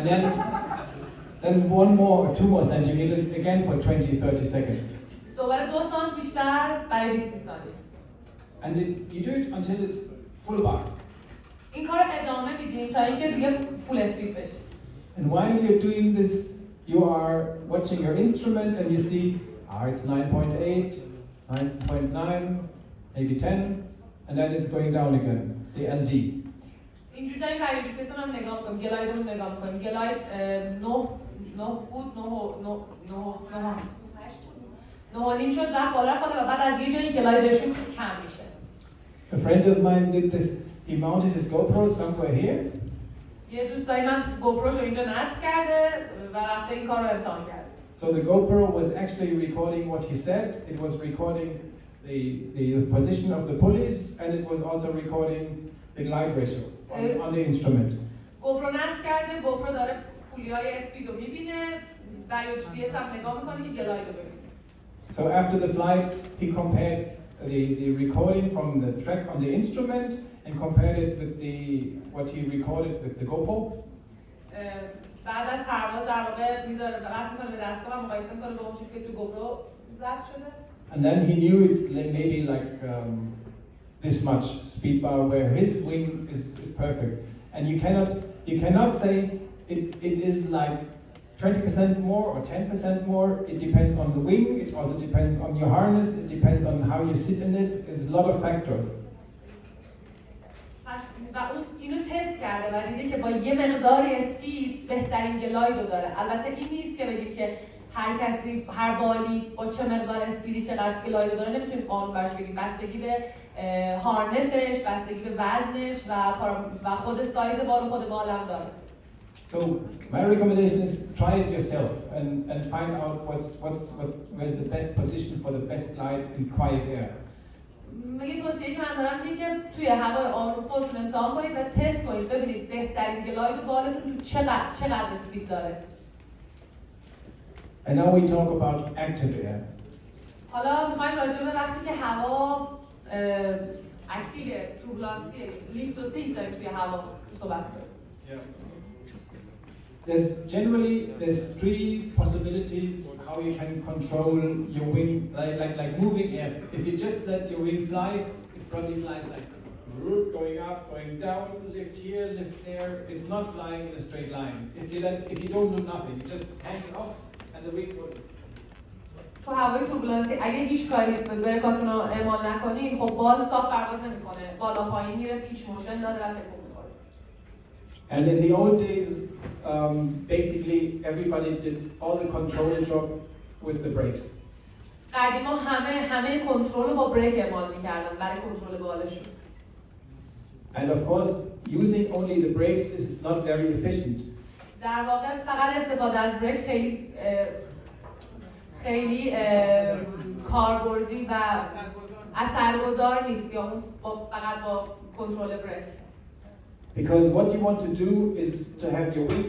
then 1 more or 2 more centimeters again for 20-30 seconds. دوباره 2 سانت بیشتر برای 20 ثانیه. And you do it until it's full bar. این کار ادامه میدیم تا اینکه دیگه فول اسپید بشه. And while you're doing this, you are watching your instrument and you see, it's 9.8, 9.9, maybe 10, and then it's going down again, the LD. اینجوری داریم برای جیپیس هم نگاه کنیم، گلاید رو نگاه کنیم. گلاید 9 بود، 9.5 شد و بالا رفت و بعد از یه جایی گلایدشون کم میشه. A friend of mine did this. He mounted his GoPro somewhere here. یه دوستای من گوپروشو اینجا نصب کرده و رفته این کار رو امتحان کرده. So the GoPro was actually recording what he said. It was recording the position of the pulleys, and it was also recording the glide ratio on the instrument. گوپرو نصب کرده، گوپرو داره پولیای اسپید رو میبینه و GPS هم نگاه میکنه که گلاید رو ببینه. So after the flight, he compared the recording from the track on the instrument and compared it with what he recorded with the GoPro. بعد از پرواز در واقع میذاره وصل میکنه به دستگاه و مقایسه میکنه با اون چیزی که تو گوپرو ضبط شده. And then he knew it's maybe like this much speed bar where his wing is perfect. And you cannot say it is like 20% more or 10% more. It depends on the wing. It also depends on your harness. It depends on how you sit in it. It's a lot of factors. و اون اینو تست کرده و دیده که با یه مقدار اسپید بهترین گلاید رو داره. البته این نیست که بگیم که هر کسی هر بالی با چه مقدار اسپیدی چقدر گلاید رو داره نمیتونیم قانون برش بگیم. بستگی به هارنسش، بستگی به وزنش و خود سایز بال و خود بال هم داره. So my recommendation is try it yourself and find out where's the best position for the best glide in quiet air. یه توصیه که من دارم اینه که توی هوای آروم خودتون امتحان کنید و تست کنید ببینید بهترین گلاید بالتون چقدر اسپید داره. And now we talk about active air. حالا می‌خوایم راجع به وقتی که هوا اکتیو توربولانسی لیفت و سینک داریم توی هوا صحبت کنیم. There's 3 possibilities how you can control your wing, like moving air. If you just let your wing fly, it probably flies like going up, going down, lift here, lift there. It's not flying in a straight line. If you don't do nothing, you just hands it off and the wing goes. تو هوای توربولانسی اگه هیچ کاری به برکاتون رو اعمال نکنید خب بال صاف پرواز نمی‌کنه. بالا پایین میره، پیچ موشن داره و تکون می‌خوره. And in the old days, basically everybody did all the control job with the brakes. قدیما همه کنترل رو با بریک اعمال می‌کردن برای کنترل بالشون. And of course, using only the brakes is not very efficient. در واقع فقط استفاده از بریک خیلی کاربردی و اثرگذار نیست یا فقط با کنترل بریک. Because what you want to do is to have your wing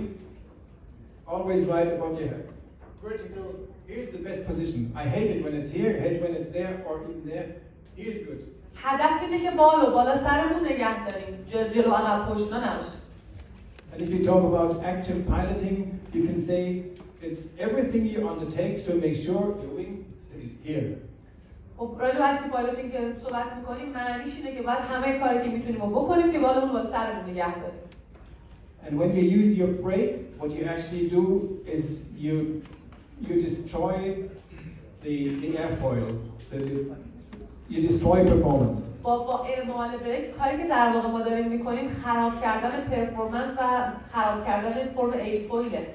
always right above your head. Vertical, here's the best position. I hate it when it's here, I hate it when it's there or even there. Here's good. هدف اینه که بالو بالا سرمون نگه داریم. جلو عقب پشت نباشه. And if you talk about active piloting, you can say it's everything you undertake to make sure your wing stays here. خب راجع به اکتیو پایلوتینگ که صحبت می‌کنیم معنیش اینه که باید همه کاری که می‌تونیم رو بکنیم که بالمون بالا سرمون نگه داریم. And when you use your brake, what you actually do is you destroy the airfoil. You destroy performance. با اعمال بریک کاری که در واقع ما داریم می‌کنیم خراب کردن پرفورمنس و خراب کردن فرم ایرفویله.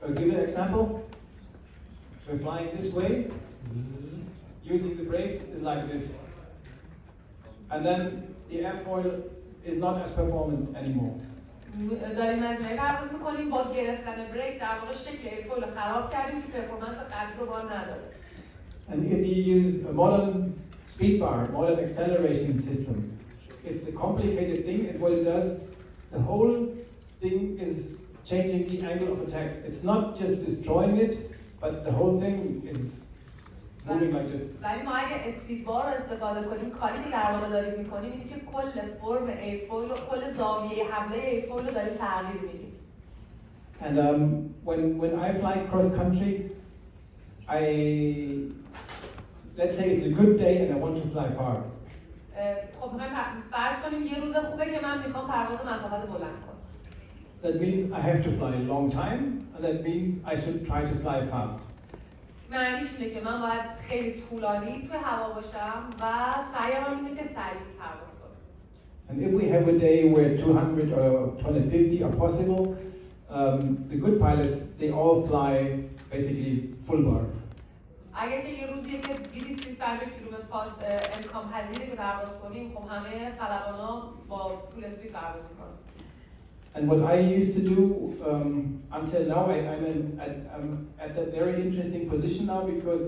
I'll give you an example. We're flying this way. Using the brakes is like this. And then the airfoil is not as performant anymore. داریم از این پرواز می‌کنیم با گرفتن بریک در واقع شکل ایرفویل رو خراب کردیم که پرفورمنس قبلی رو بار نداره. And if you use a modern speed bar, modern acceleration system, it's a complicated thing, and what it does, the whole thing is changing the angle of attack. It's not just destroying it, but the whole thing is moving like this. ولی ما اگه اسپید بار رو استفاده کنیم کاری که در واقع داریم می‌کنیم اینه که کل فرم ایرفویل رو کل زاویه حمله ایرفویل رو داریم تغییر میدیم. And when I fly cross country, let's say it's a good day and I want to fly far. خب می‌خوایم فرض کنیم یه روز خوبه که من می‌خوام پرواز مسافت بلند کنم. That means I have to fly a long time, and that means I should try to fly fast. معنیش اینه که من باید خیلی طولانی توی هوا باشم و سعیم اینه که سریع پرواز کنم. And if we have a day where 200 or 250 are possible, the good pilots, they all fly basically full bar. اگر که یه روزیه که 250 کیلومتر امکان پذیره که پرواز کنیم، خب همه خلبانا با فول اسپید پرواز میکنن. And what I used to do until now, I'm at that very interesting position now because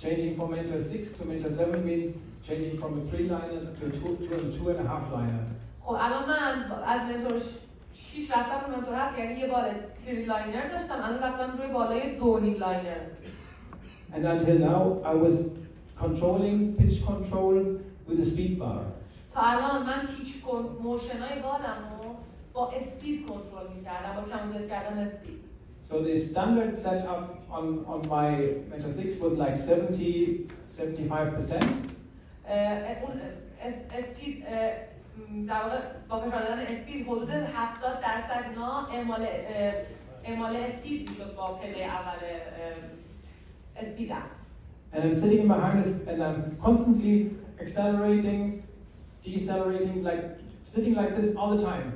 changing from Mentor 6 to Mentor 7 means changing from a 3-liner to a 2.5-liner. خب الان من از منتور 6 رفتم رو منتور 7 یعنی یه بال 3 لاینر داشتم، الان رفتم روی بالای 2.5 لاینر. And until now, I was controlling pitch control with a speed bar. تا الان من پیچ موشنای بالمو با اسپید کنترل می‌کردم، با کم و زیاد کردن اسپید. So the standard setup on my Mentor 6 was like 70-75%. اون اسپید در واقع با فشار دادن اسپید حدود 70% اینا اعمال اسپید میشد با پله اول اسپیدم. And I'm sitting in my harness and I'm constantly accelerating, decelerating, like sitting like this all the time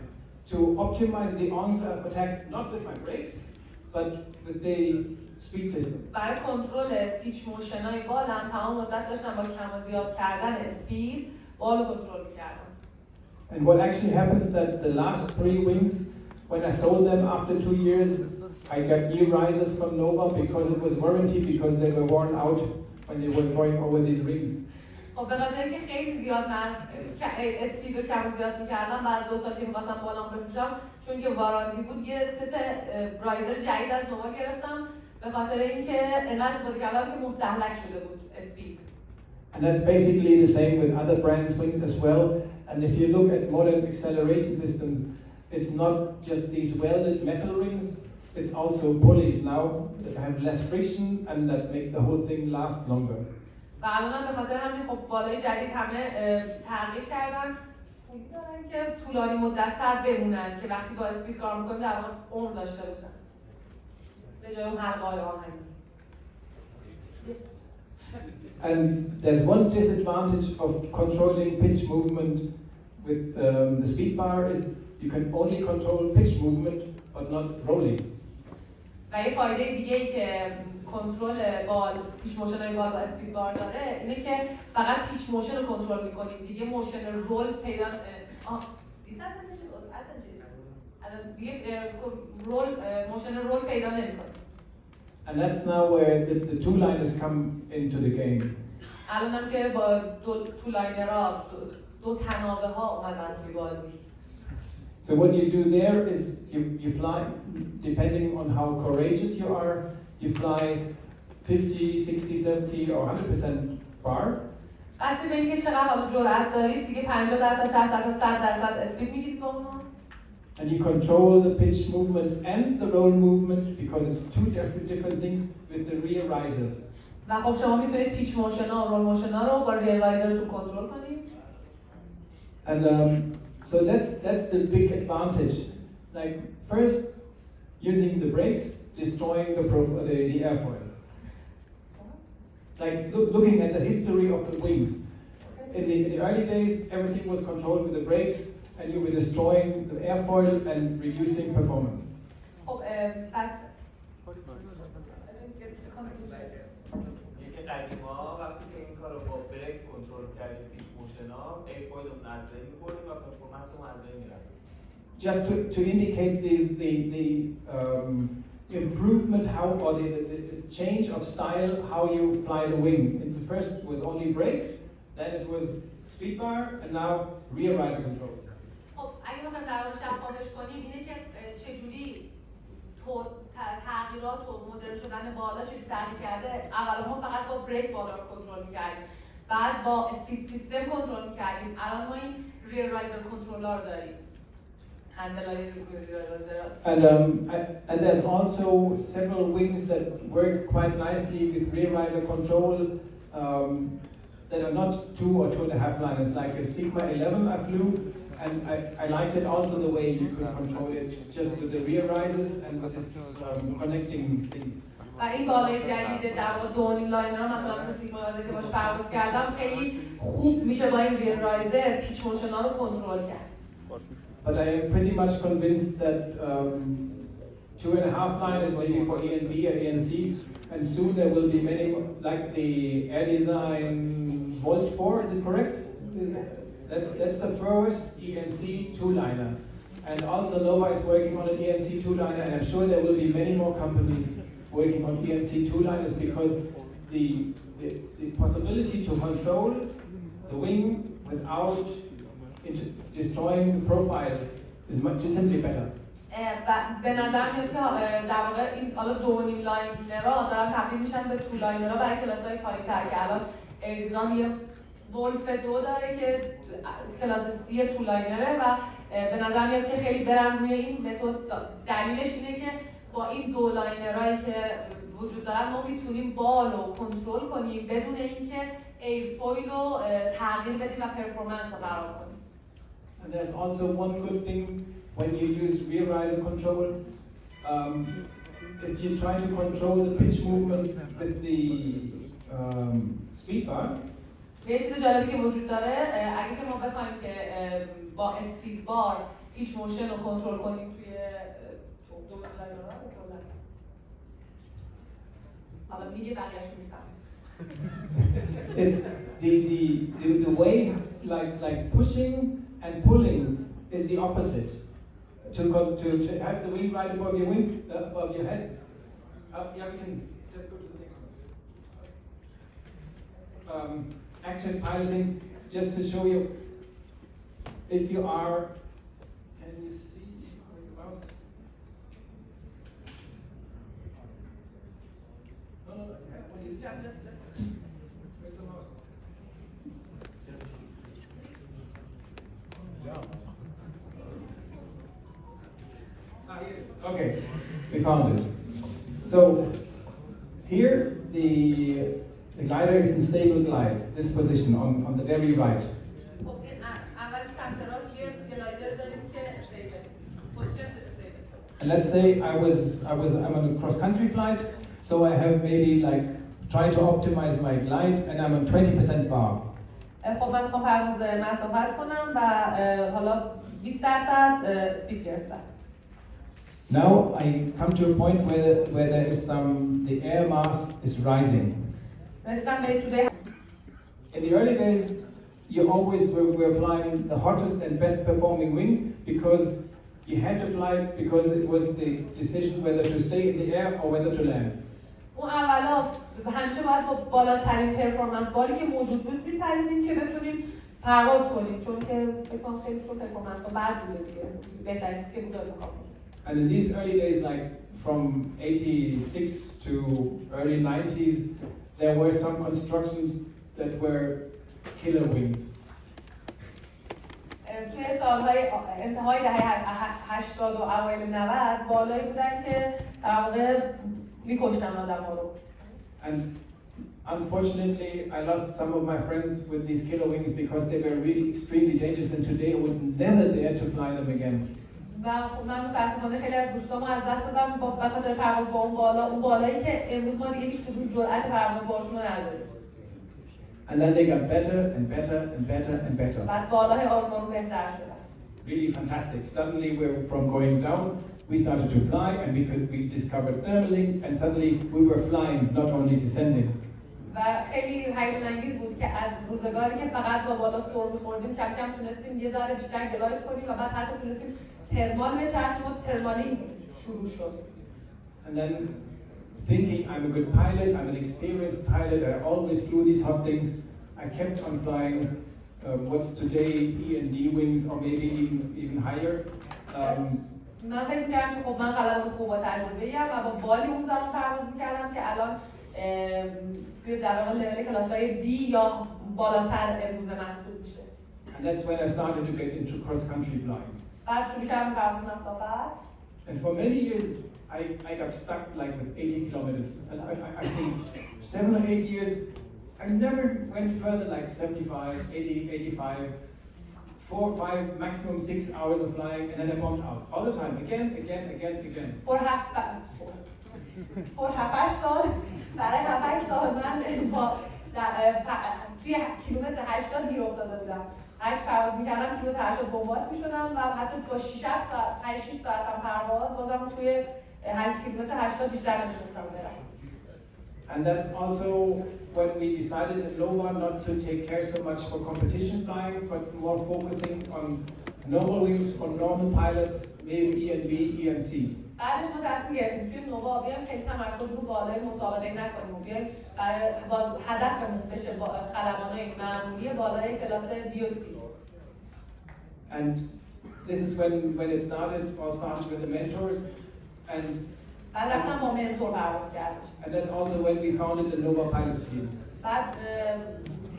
to optimize the onset of attack, not with my brakes, but with the speed system. برای کنترل پیچ موشنای بالم تمام مدت داشتم با کم و زیاد کردن اسپید بالو کنترل می‌کردم. And what actually happens that the last 3 wings, when I sold them after 2 years, I got new risers from Nova because it was warranty because they were worn out when they were going over these rings. خب به خاطر اینکه خیلی زیاد من اسپید رو کم و زیاد می‌کردم بعد 2 سال که می‌خواستم بالام بفروشم چون که وارانتی بود یه ست رایزر جدید از نووا گرفتم به خاطر اینکه انقدر استفاده کردم که مستهلک شده بود اسپید. And that's basically the same with other brands wings as well. And if you look at modern acceleration systems, it's not just these welded metal rings, it's also pulleys now that have less friction and that make the whole thing last longer. و الان به خاطر همین خب بالای جدید همه تغییر کردن پولی دارن که طولانی مدت‌تر بمونن که وقتی با اسپید کار می‌کنیم در واقع عمر داشته باشن به جای اون حلقه‌های آهنی. And there's one disadvantage of controlling pitch movement with the speed bar is you can only control pitch movement but not rolling. و یه فایده دیگه‌ای که کنترل بال پیچ موشن‌های بال با اسپید بار داره اینه که فقط پیچ موشن رو کنترل می‌کنیم دیگه موشن رول پیدا موشن رول پیدا نمی‌کنیم. And that's now where the 2-liners come into the game. الان هم که با 2 لاینرها 2 تنابه‌ها اومدن توی بازی. So what you do there is you fly, depending on how courageous you are, you fly 50, 60, 70 or 100% bar. قصد به اینکه چقدر حالا جرأت دارید دیگه 50%، 60%، 100% اسپید میگیرید با اونها. And you control the pitch movement and the roll movement because it's 2 different things with the rear risers. و خب شما میتونید پیچ موشن‌ها و رول موشن‌ها رو با ریر رایزرتون کنترل کنید. And so that's the big advantage. Like first, using the brakes, destroying the airfoil. Like looking at the history of the wings. In the early days, everything was controlled with the brakes, and you were destroying the airfoil and reducing performance. خب پس یکی قدیما وقتی که این کارو با بریک کنترل کردیم پیچ موشنا ایرفویل رو از بین می‌بردیم و پرفورمنسمون از بین می‌رفت. Just to indicate the improvement how or the change of style how you fly the wing. In the first was only brake, then it was speed bar, and now rear riser control. خب اگه بخوایم در واقع شفافش کنیم اینه که چجوری تغییرات و مدرن شدن بالا چجوری تغییر کرده. اول ما فقط با بریک بالا رو کنترل می‌کردیم، بعد با اسپید سیستم کنترل می‌کردیم، الان ما این ریر رایزر کنترلر داریم. And there's also several wings that work quite nicely with rear riser control that are not 2 or 2.5 liners, like a Sigma 11 I flew, and I liked it also the way you could control it just with the rear risers and with this connecting things. و این بالای جدید در واقع دونیم لاینرها مثلا مثل سیگما که باش پرواز کردم خیلی خوب میشه با این ریر رایزر پیچ موشن‌ها رو کنترل کرد. But I am pretty much convinced that 2.5 liners maybe for E and B or A and C, and soon there will be many like the Air Design Volt 4. Is it correct? That's the first E and C 2-liner, and also Nova is working on an E and C 2-liner, and I'm sure there will be many more companies working on E and C 2-liners because the possibility to control the wing without destroying the profile is much simply better. به نظر میاد که در واقع این حالا 2.5 لاینرها دارن تبدیل میشن به 2 لاینرها برای کلاس‌های پایین‌تر که الان ایرزان یه ولف 2 داره که کلاس 3 2 لاینره و به نظر میاد که خیلی برن روی این متد. دلیلش اینه که با این 2 لاینرهایی که وجود دارن ما میتونیم بال رو کنترل کنیم بدون اینکه ایرفویل رو تغییر بدیم و پرفورمنس رو قرار کنیم. And there's also one good thing when you use rear riser control. If you try to control the pitch movement with the speed bar, یه چیز جالبی که وجود داره اگه که ما بخوایم که با اسپید بار پیچ موشن رو کنترل کنیم توی دو لاینرها حالا میگه بقیه‌اش میفهمم. It's the way like pushing and pulling is the opposite. To have the wing right above your wing, above your head. Yeah, we can just go to the next one. Active piloting, just to show you. If you are, can you see the mouse? No. Where's the mouse? Here it is. Okay, we found it. So here the glider is in stable glide, this position on the very right. And let's say I'm on a cross-country flight, so I have maybe like try to optimize my glide, and I'm on 20% bar. خب من میخوام پرواز مسافت کنم و حالا 20% اسپید گرفتم. Now I come to a point where there is the air mass is rising. In the early days, you always were flying the hottest and best performing wing because you had to fly because it was the decision whether to stay in the air or whether to land. اون اولا همیشه باید با بالاترین پرفورمنس بالی که موجود بود می‌پریدیم که بتونیم پرواز کنیم چون که فکر کنم خیلی چون پرفورمنس ها بد بوده دیگه بهترین چیزی که بود انتخاب کنیم. And in these early days, like from 86 to early 90s, there were some constructions that were killer wings. توی سالهای انتهای دهه 80 و اوایل 90 بالایی بودن که در واقع می‌کشتن آدم‌ها رو. And unfortunately, I lost some of my friends with these killer wings because they were really extremely dangerous, and today I would never dare to fly them again. و من متأسفانه خیلی از دوستامو از دست دادم به خاطر پرواز با اون بالایی که امروز ما دیگه هیچ کدوم جرأت پرواز باشون نداریم. And then they got better and better and better and better. بعد بالاهای آروم بهتر شدن. Really fantastic. Suddenly from going down, we started to fly, and we discovered thermaling, and suddenly we were flying, not only descending. و خیلی هیجان انگیز بود که از روزگاری که فقط با بالا سر می‌خوردیم کم کم تونستیم یه ذره بیشتر گلاید کنیم و بعد حتی تونستیم ترمال بچرخیم و ترمالینگ شروع شد. And then thinking I'm a good pilot, I'm an experienced pilot, I always flew these hot things, I kept on flying what's today E and D wings or maybe even higher. من فکر می‌کردم که خب من خلبان خوب با تجربه‌ایم و با بالی اون زمان پرواز می‌کردم که الان توی در واقع لول کلاس‌های دی یا بالاتر امروزه محسوب میشه. And that's when I started to get into cross-country flying. بعد شروع کردم پرواز مسافت. And for many years, I got stuck like with 80 kilometers. And I think 7 or 8 years, I never went further like 75, 80, 85, 4 or 5, maximum 6 hours of flying, and then I bombed out. All the time, again. For half 8 سال، برای 7-8 سال من با توی کیلومتر 80 گیر افتاده بودم. 8 پرواز میکردم کیلومتر 80 بمبارد میشدم و حتی با 6 ساعت 5-6 ساعت هم پرواز بازم توی 8 کیلومتر 80 بیشتر نمیتونستم برم. And that's also when we decided at Nova not to take care so much for competition flying, but more focusing on normal wings for normal pilots, maybe E and B, E and C. بعدش ما تصمیم گرفتیم توی نووا بیایم خیلی تمرکز رو بالای مسابقه نکنیم و بیایم با هدفمون بشه با خلبانای معمولی بالای کلاس B و C. And this is when it started with the mentors and بعد رفتم با منتور پرواز کردم. And that's also when we founded the Nova Pilots team. بعد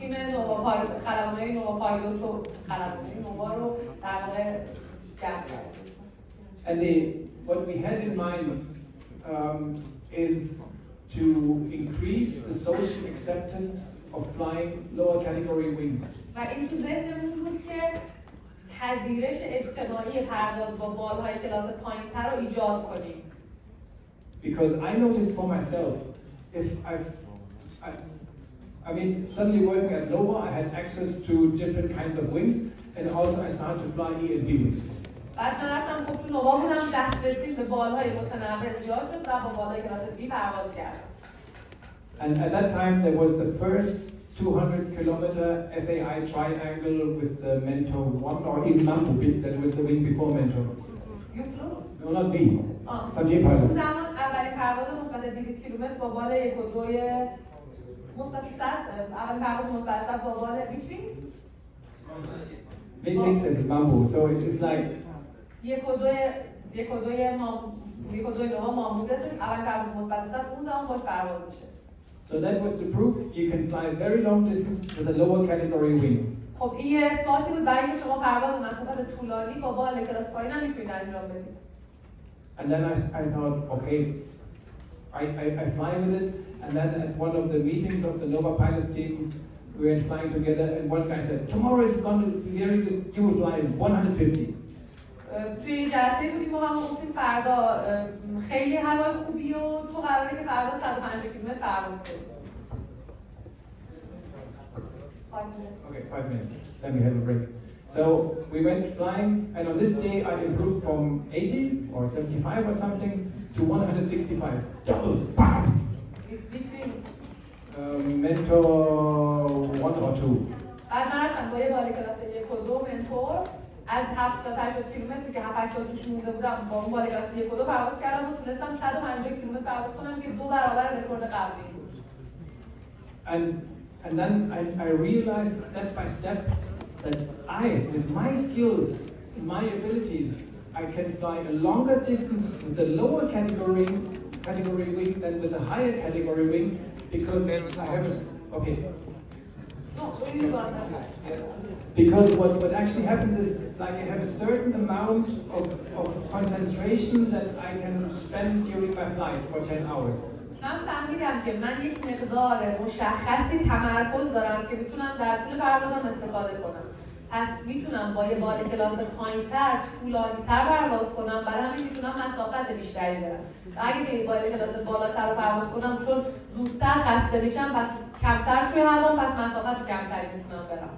تیم نووا خلبانای نووا پایلوت و خلبانای نووا رو در واقع جمع کردیم. And what we had in mind is to increase the social acceptance of flying lower category wings. و این تو ذهنمون بود که پذیرش اجتماعی پرواز با بالهای کلاس پایین‌تر رو ایجاد کنیم. Because I noticed for myself, if I mean, suddenly working at Nova, I had access to different kinds of wings, and also I started to fly E and B wings. بعد من رفتم خب تو نووا بودم دسترسی به بالهای متنوع زیاد شد و با بالهای کلاس B پرواز کردم. And at that time there was the first 200-kilometer FAI triangle with the Mentor 1 or even Mambo bit that was the wing before Mentor. You flew? No, not me. Some J pilot. اون زمان اولین پرواز مثبت 200 کیلومتر با بال 1 و 2 مثبت 100 اولین پرواز مثبت با بال بیچی؟ Mix is Mambo, so it is like 1 و 2 نووا مامود است. اولین پرواز مثبت 100 اون زمان باش پرواز میشه. So that was the proof you can fly very long distance with a lower category wing. خب این اثباتی بود برای اینکه شما پرواز مسافت طولانی با بال کلاس پایین هم میتونید انجام بدید. And then I thought, okay, I fly with it. And then at one of the meetings of the Nova Pilots team, we were flying together, and one guy said, tomorrow is going to be very good, you will fly 150. توی جلسه بودیم ما هم گفتیم فردا خیلی هوای خوبی و تو قراره که فردا 150 کیلومتر پرواز کنی. Okay, 5 minutes. Then we have a break. So we went flying, and on this day I improved from 80 or 75 or something to 165. Double! Bam! Mentor 1 or 2. بعد من رفتم با یه بال کلاس 1 و 2 منتور از 70-80 کیلومتری که 7-8 سال توش مونده بودم با اون بال کلاس 1 و 2 پرواز کردم و تونستم 150 کیلومتر پرواز کنم که 2 برابر رکورد قبلی بود. And then I realized step by step that with my skills, my abilities, I can fly a longer distance with the lower category wing than with the higher category wing because I have okay. Because what actually happens is like I have a certain amount of concentration that I can spend during my flight for 10 hours. من فهمیدم که من یک مقدار مشخصی تمرکز دارم که میتونم در طول پروازم استفاده کنم. پس میتونم با یه بال کلاس پایین‌تر، طولانی‌تر پرواز کنم، برای همین میتونم مسافت بیشتری برم. و اگه یه بال کلاس بالاتر رو پرواز کنم چون زودتر خسته میشم، پس کمتر توی هوا، پس مسافت کمتری میتونم برم.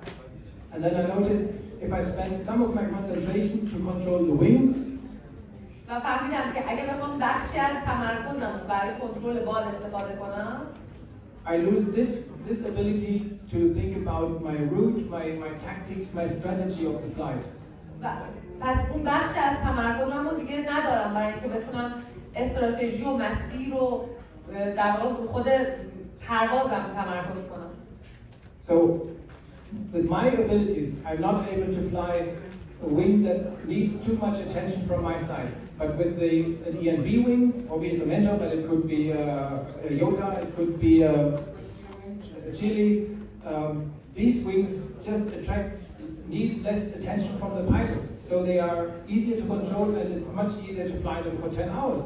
And then I noticed if I spend some of my concentration to control the wing, و فهمیدم که اگه بخوام بخشی از تمرکزم برای کنترل بال استفاده کنم، I lose this ability to think about my route, my tactics, my strategy of the flight. پس اون بخش از تمرکزم رو دیگه ندارم برای اینکه بتونم استراتژی و مسیر رو در واقع خود پروازم تمرکز کنم. So with my abilities, I'm not able to fly a wing that needs too much attention from my side. But with an E and B wing, or be as a mentor, but it could be a Yoda, it could be a Chile. These wings just need less attention from the pilot. So they are easier to control and it's much easier to fly them for 10 hours.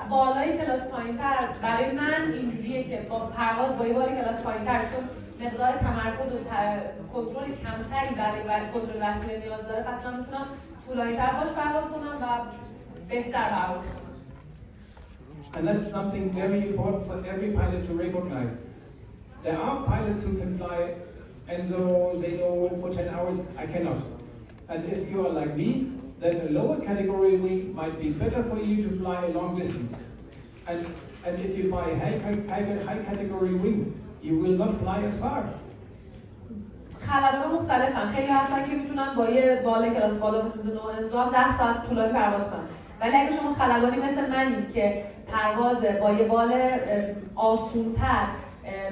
بالای کلاس پایین‌تر برای من اینجوریه که با پرواز با یه بال کلاس پایین‌تر چون مقدار تمرکز و کنترل کمتری برای کنترل وسیله نیاز داره، پس من میتونم طولانی‌تر باش پرواز کنم و بهتر پرواز کنم. And that's something very important for every pilot to recognize. There are pilots who can fly Enzo, Zeno for 10 hours. I cannot. And if you are like me, then a lower category wing might be better for you to fly a long distance. And if you buy a high category wing, you will not fly as far. خلبان مختلفن. خیلی هستن که میتونن با یه بال کلاس بالا مثل زنو انزام 10 ساعت طولانی پرواز کنن. ولی اگه شما خلبانی مثل منی که پرواز با یه بال آسون‌تر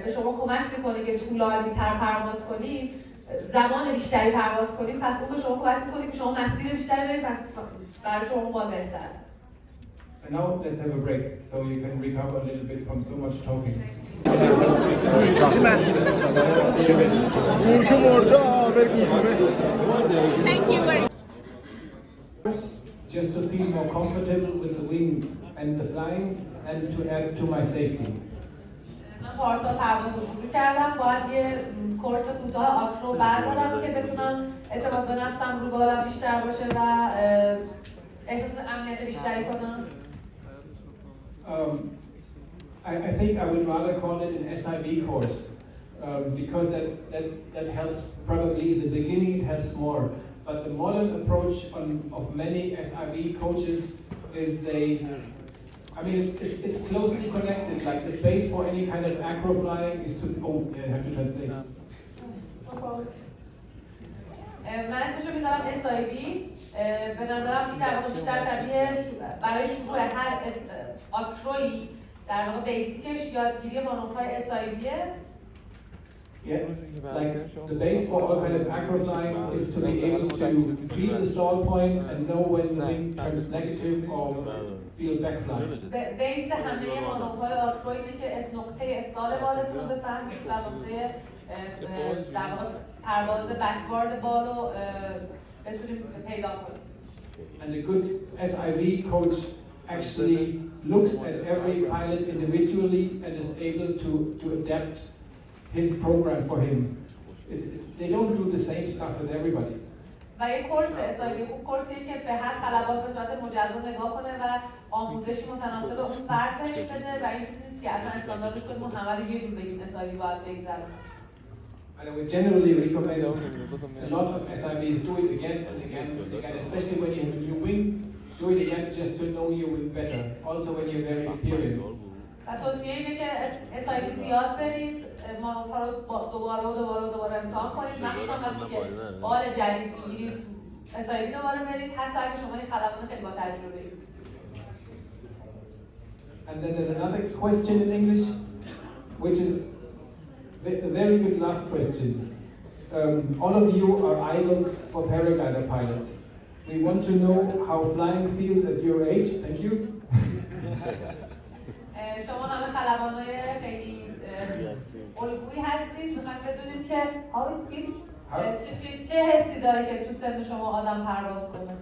به شما کمک میکنه که طولانی‌تر پرواز کنید، زمان بیشتری پرواز کنید، پس اون به شما کمک میکنه که شما مسیر بیشتری برید، پس برای شما اون بال بهتره. And now let's have a break so you can recover a little bit from so much talking. Thank you very much. Just to feel more comfortable with the wing and the flying and to add to my safety. من پارسال پرواز رو شروع کردم، باید یه کورس کوتاه آکرو بردارم که بتونم اعتماد به نفسم رو بالم بیشتر باشه و احساس امنیت بیشتری کنم. I think I would rather call it an SIV course because that helps probably in the beginning, it helps more. But the modern approach of many SIV coaches is it's closely connected. Like the base for any kind of acro flying is to I have to translate. من اسمشو میذارم SIV. به نظرم این در واقع بیشتر شبیه برای شروع هر آکرویی در واقع بیسیکش یادگیری مانورهای SIVه. Yeah, like the base for all kind of acro flying is to be able to feel the stall point and know when the wing turns negative or feel back flying. بیس همه مانورهای آکرو اینه که نقطه استال بالتون رو بفهمید و نقطه در واقع پرواز بکوارد بال رو بتونید پیدا کنید. And a good SIV coach actually looks at every pilot individually and is able to adapt his program for him. They don't do the same stuff with everybody. و یک کورس اسایوی خوب کورسیه که به هر خلبان به صورت مجزا نگاه کنه و آموزشی متناسب به اون فرد بده و این چیزی نیست که اصلا استانداردش کنیم و همه رو یه جور بگیم اسایوی باید بگذرونیم. And I would generally recommend a lot of SIVs do it again and again and again, especially when you have a new wing. Do it again just to know your wing better. Also when you're very experienced. و توصیه اینه که اسایوی زیاد برید، مانورها رو دوباره امتحان کنید، مخصوصا وقتی که بال جدید میگیرید اسایوی دوباره برید، حتی اگه شما یه خلبان خیلی با تجربه اید. And then there's another question in English, which is a very good last question. All of you are idols for paraglider pilots. We want to know how flying feels at your age. Thank you. شما همه خلبانای خیلی الگویی هستید، میخوایم بدونیم که how it feels، چه حسی داره که تو سن شما آدم پرواز کنه.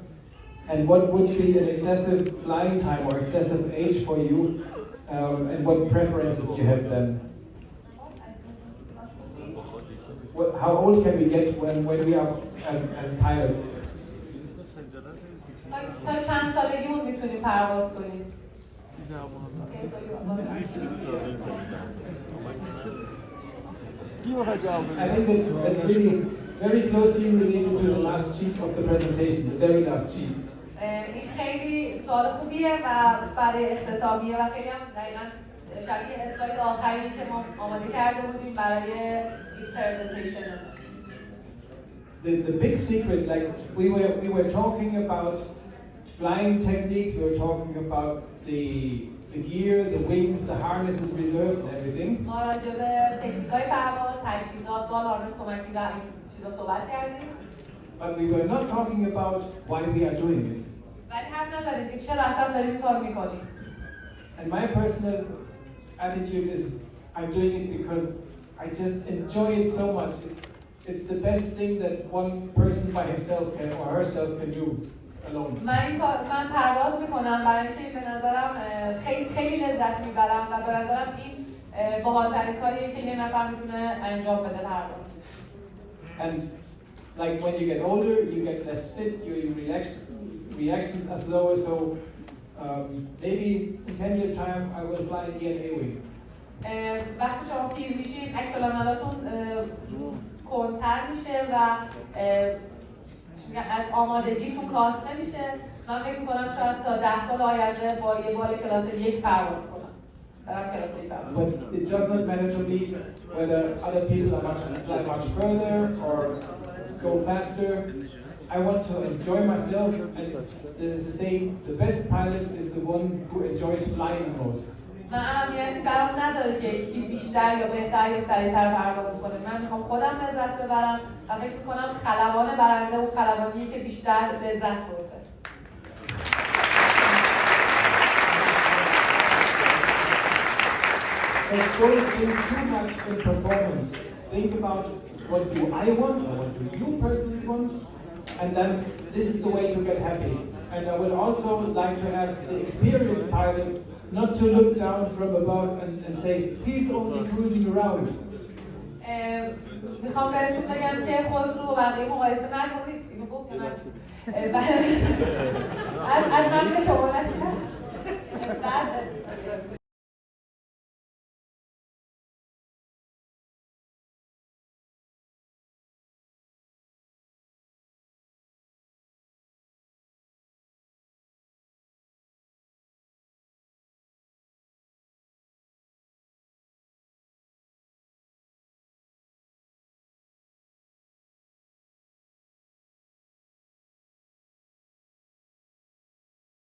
And what would be an excessive flying time or excessive age for you, and what preferences you have then? How old can we get when we are as pilots? تا چند سالگیمون میتونیم پرواز کنیم؟ I think that's really very closely related to the last sheet of the presentation, the very last sheet. این خیلی سوال خوبیه و برای اختتامیه و خیلی هم دقیقاً شبیه اسلاید آخری که ما آماده کرده بودیم برای این پرزنتیشن. The big secret, like we were talking about flying techniques, we were talking about the gear, the wings, the harnesses, reserves, and everything. ما راجع به تکنیک‌های پرواز، تجهیزات، بال، هارنس کمکی و این چیزا صحبت کردیم. But we were not talking about why we are doing it. ولی حرف نزدیم که چرا اصلا داریم این کارو می‌کنیم. And my personal attitude is I'm doing it because I just enjoy it so much. it's the best thing that one person by himself can or herself can do alone. من پرواز میکنم برای اینکه به نظرم خیلی لذت میبرم و به نظرم این باحال‌ترین کاریه که یه نفر میتونه انجام بده پرواز. And like when you get older, you get less fit, your reactions are slower, so maybe in 10 years time I will fly an ENA wing. وقتی شما پیر میشین اکسلامالاتون کندتر میشه و از آمادگیتون کاسته میشه. من فکر میکنم شاید تا 10 سال آینده با یه بال کلاس 1 پرواز کنم. برم کلاس 1 پرواز. But it does not matter to me whether other people are fly much further or go faster. I want to enjoy myself, and as I say, the best pilot is the one who enjoys flying the most. من اهمیتی برام نداره که کی بیشتر یا بهتر یا سریعتر پرواز کنه. من میخوام خودم لذت ببرم و فکر میکنم خلبان برنده و خلبانیه که بیشتر لذت برده. So don't think too much in performance. Think about what do I want or what do you personally want, and then this is the way to get happy. And I would also like to ask the experienced pilots not to look down from above and say he's only cruising around. میخوام بهتون بگم که خودتون رو با بقیه مقایسه نکنید. اینو گفتم از من به شما نسیدم. بعد